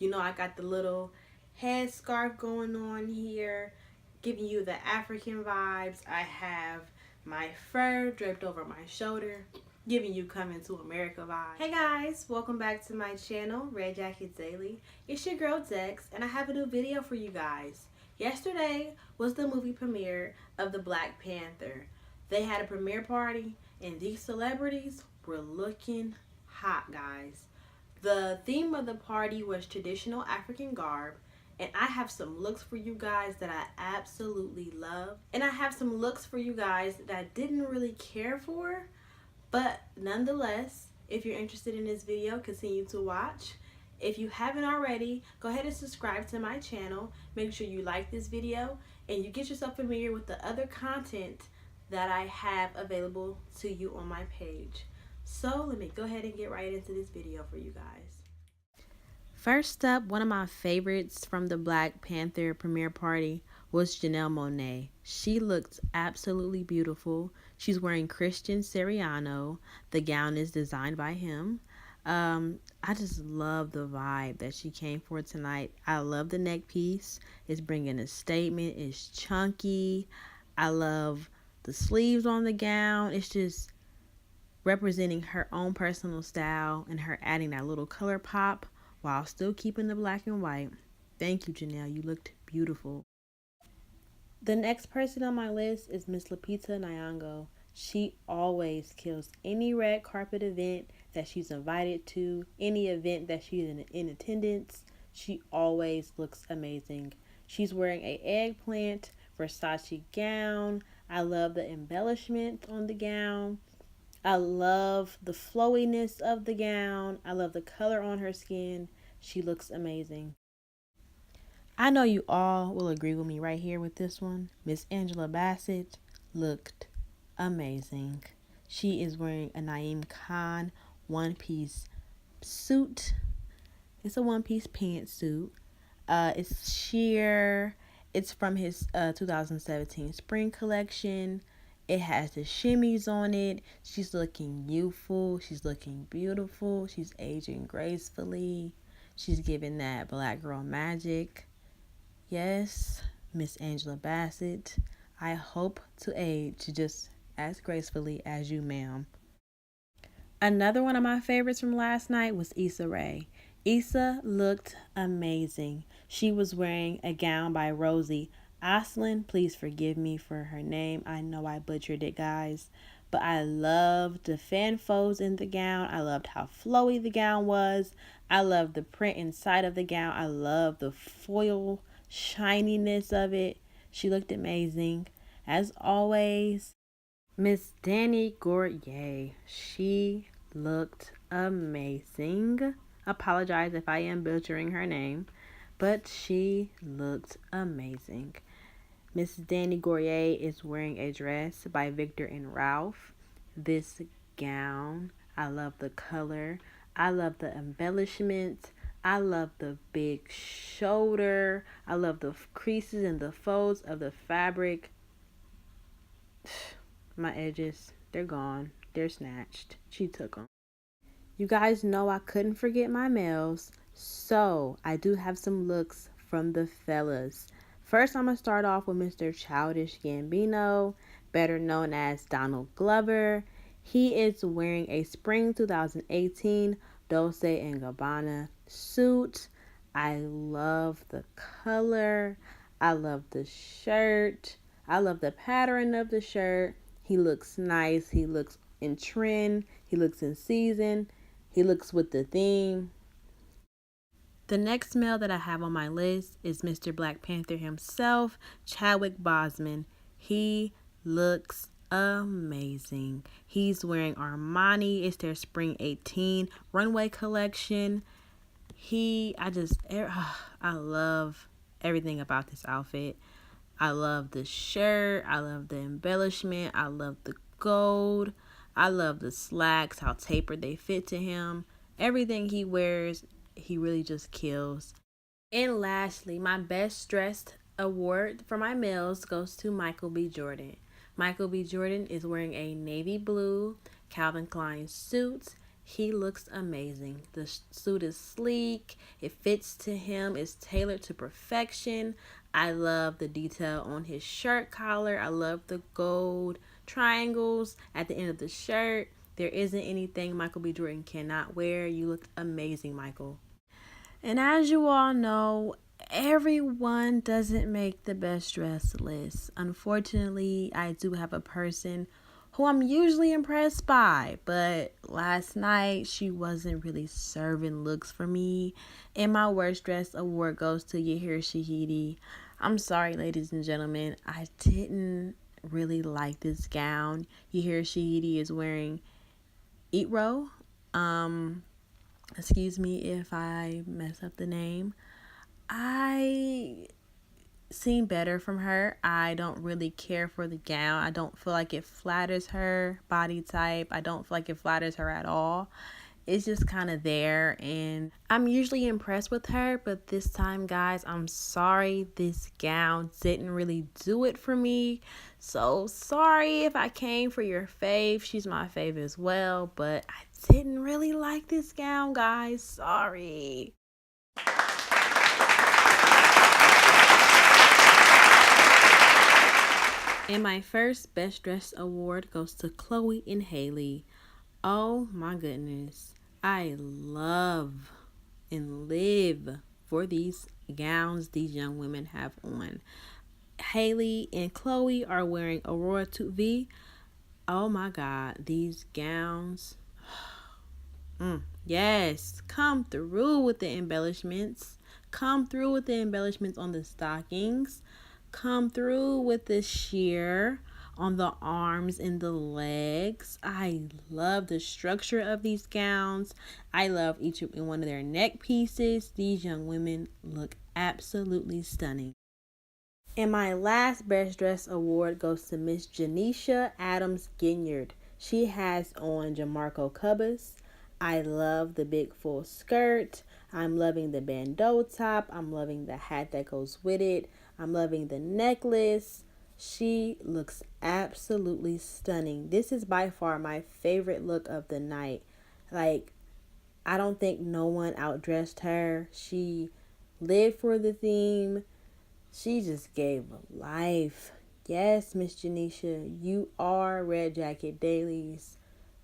You know, I got the little headscarf going on here, giving you the African vibes. I have my fur draped over my shoulder, giving you coming to America vibes. Hey guys, welcome back to my channel, Red Jacket Daily. It's your girl Dex, and I have a new video for you guys. Yesterday was the movie premiere of the Black Panther. They had a premiere party, and these celebrities were looking hot, guys. The theme of the party was traditional African garb, and I have some looks for you guys that I absolutely love. And I have some looks for you guys that I didn't really care for, but nonetheless, if you're interested in this video, continue to watch. If you haven't already, go ahead and subscribe to my channel. Make sure you like this video and you get yourself familiar with the other content that I have available to you on my page. So let me go ahead and get right into this video for you guys. First up, one of my favorites from the Black Panther premiere party was Janelle Monáe. She looked absolutely beautiful. She's wearing Christian Siriano. The gown is designed by him. I just love the vibe that she came for tonight. I love the neck piece. It's bringing a statement. It's chunky. I love the sleeves on the gown. It's just representing her own personal style and her adding that little color pop while still keeping the black and white. Thank you, Janelle. You looked beautiful. The next person on my list is Miss Lupita Nyong'o. She always kills any red carpet event that she's invited to, any event that she's in attendance. She always looks amazing. She's wearing a eggplant Versace gown. I love the embellishment on the gown. I love the flowiness of the gown. I love the color on her skin. She looks amazing. I know you all will agree with me right here with this one. Miss Angela Bassett looked amazing. She is wearing a Naeem Khan one-piece suit. It's a one-piece pantsuit. It's sheer. It's from his 2017 spring collection. It has the shimmies on it. She's looking youthful. She's looking beautiful. She's aging gracefully. She's giving that black girl magic. Yes, Miss Angela Bassett, I hope to age just as gracefully as you, ma'am. Another one of my favorites from last night was Issa Rae. Issa looked amazing. She was wearing a gown by Rosie Aslin. Please forgive me for her name. I know I butchered it, guys. But I loved the fan folds in the gown. I loved how flowy the gown was. I loved the print inside of the gown. I loved the foil shininess of it. She looked amazing. As always, Miss Danny Gourrier. She looked amazing. Apologize if I am butchering her name, but she looked amazing. Miss Danny Gourrier is wearing a dress by Victor and Ralph. This gown, I love the color. I love the embellishment. I love the big shoulder. I love the creases and the folds of the fabric. My edges, they're gone. They're snatched. She took them. You guys know I couldn't forget my males, so I do have some looks from the fellas. First, I'm going to start off with Mr. Childish Gambino, better known as Donald Glover. He is wearing a spring 2018 Dolce & Gabbana suit. I love the color. I love the shirt. I love the pattern of the shirt. He looks nice. He looks in trend. He looks in season. He looks with the theme. The next male that I have on my list is Mr. Black Panther himself, Chadwick Boseman. He looks amazing. He's wearing Armani. It's their spring 18 runway collection. I love everything about this outfit. I love the shirt. I love the embellishment. I love the gold. I love the slacks, how tapered they fit to him. Everything he wears, he really just kills. And lastly, my best dressed award for my males goes to Michael B. Jordan. Michael B. Jordan is wearing a navy blue Calvin Klein suit. He looks amazing. The suit is sleek. It fits to him. It's tailored to perfection. I love the detail on his shirt collar. I love the gold triangles at the end of the shirt. There isn't anything Michael B. Jordan cannot wear. You look amazing, Michael. And as you all know, everyone doesn't make the best dress list. Unfortunately, I do have a person who I'm usually impressed by, but last night she wasn't really serving looks for me. And my worst dress award goes to Yahir Shahidi. I'm sorry, ladies and gentlemen, I didn't really like this gown. Yahir Shahidi is wearing Eatro. Excuse me if I mess up the name. I seen better from her. I don't really care for the gown. I don't feel like it flatters her body type. I don't feel like it flatters her at all. It's just kind of there, and I'm usually impressed with her, but this time, guys, I'm sorry, this gown didn't really do it for me. So sorry if I came for your fave. She's my fave as well, but I didn't really like this gown, guys. Sorry. And my first Best Dress award goes to Chloe and Haley. Oh my goodness. I love and live for these gowns these young women have on. Haley and Chloe are wearing Aurora Tout V. Oh my God, these gowns. Yes, come through with the embellishments. Come through with the embellishments on the stockings. Come through with the sheer on the arms and the legs. I love the structure of these gowns. I love each and one of their neck pieces. These young women look absolutely stunning. And my last Best Dress award goes to Miss Janisha Adams Ginyard. She has on Jamarco Cubas. I love the big full skirt. I'm loving the bandeau top. I'm loving the hat that goes with it. I'm loving the necklace. She looks absolutely stunning. This is by far my favorite look of the night. Like, I don't think no one outdressed her. She lived for the theme. She just gave life. Yes, Miss Janisha, you are Red Jacket Daily's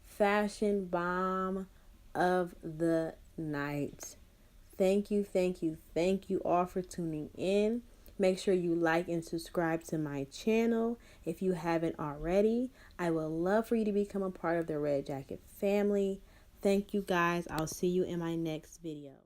fashion bomb of the night. Thank you, thank you, thank you all for tuning in. Make sure you like and subscribe to my channel if you haven't already. I would love for you to become a part of the Red Jacket family. Thank you guys. I'll see you in my next video.